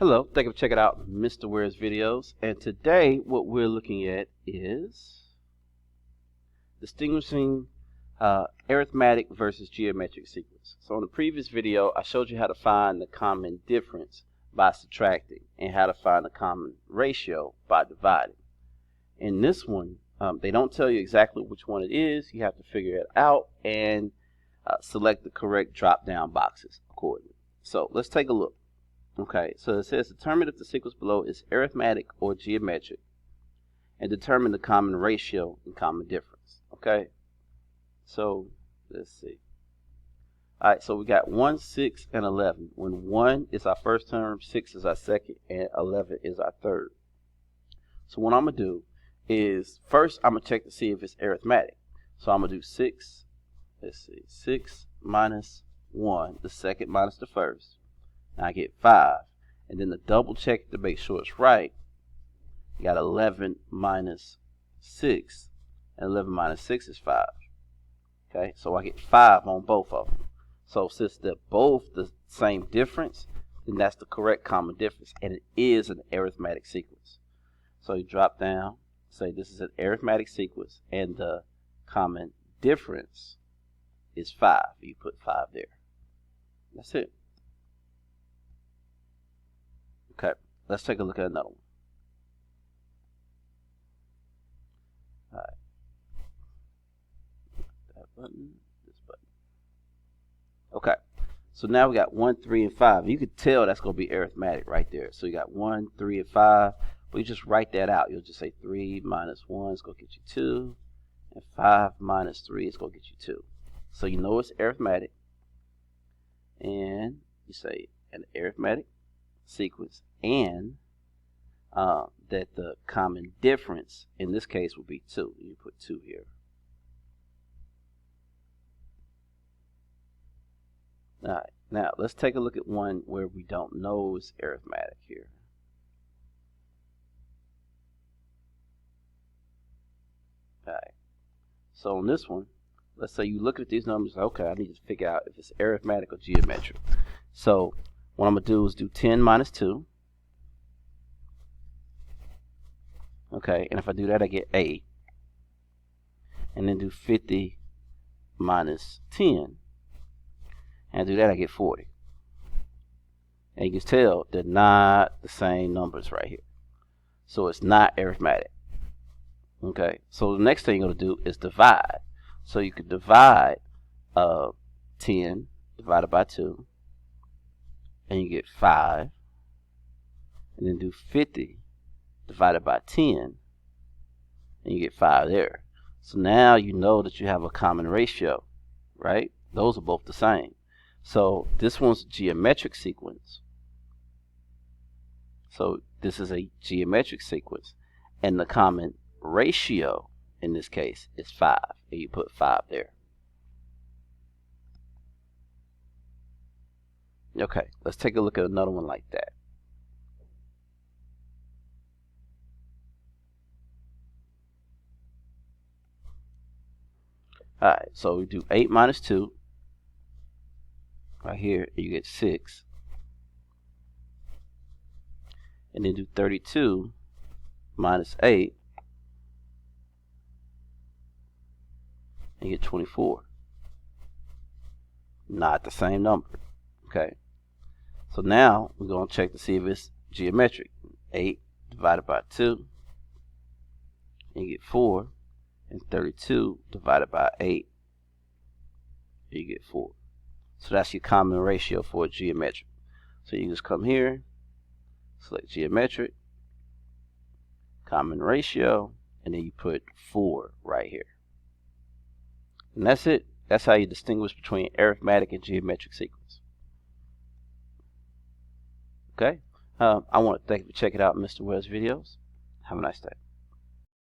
Hello, thank you for checking out Mr. Ware's videos, and today what we're looking at is distinguishing arithmetic versus geometric sequence. So in the previous video I showed you how to find the common difference by subtracting and how to find the common ratio by dividing. In this one they don't tell you exactly which one it is. You have to figure it out and select the correct drop down boxes accordingly. So let's take a look. Okay, so it says determine if the sequence below is arithmetic or geometric and determine the common ratio and common difference. Okay, so let's see. Alright, so we got 1, 6, and 11. When 1 is our first term, 6 is our second, and 11 is our third. So what I'm going to do is first I'm going to check to see if it's arithmetic. So I'm going to do 6, let's see, 6 minus 1, the second minus the first. I get 5, and then the double check to make sure it's right. You got 11 minus 6, and 11 minus 6 is 5. Okay, so I get 5 on both of them. So since they're both the same difference, then that's the correct common difference, and it is an arithmetic sequence. So you drop down, say this is an arithmetic sequence, and the common difference is 5. You put 5 there. That's it. Okay, let's take a look at another one. Alright. That button, this button. Okay, so now we got 1, 3, and 5. You can tell that's going to be arithmetic right there. So you got 1, 3, and 5. But you just write that out. You'll just say 3 minus 1 is going to get you 2. And 5 minus 3 is going to get you 2. So you know it's arithmetic. And you say an arithmetic sequence, and that the common difference in this case will be 2. You put 2 here. Alright, now let's take a look at one where we don't know it's arithmetic here. Alright, so on this one, let's say you look at these numbers, okay, I need to figure out if it's arithmetic or geometric. So what I'm going to do is do 10 minus 2. Okay, and if I do that, I get 8. And then do 50 minus 10. And do that, I get 40. And you can tell they're not the same numbers right here. So it's not arithmetic. Okay, so the next thing you're going to do is divide. So you could divide 10 divided by 2. And you get 5, and then do 50 divided by 10, and you get 5 there. So now you know that you have a common ratio, right? Those are both the same. So this one's a geometric sequence. So this is a geometric sequence, and the common ratio in this case is 5, and you put 5 there. Okay, let's take a look at another one like that. Alright, so we do 8 minus 2. Right here, you get 6. And then do 32 minus 8. And you get 24. Not the same number. Okay, so now we're going to check to see if it's geometric. 8 divided by 2, and you get 4, and 32 divided by 8, and you get 4. So that's your common ratio for a geometric. So you just come here, select geometric, common ratio, and then you put 4 right here. And that's it. That's how you distinguish between arithmetic and geometric sequence. Okay, I want to thank you for checking out Mr. Ware's videos. Have a nice day.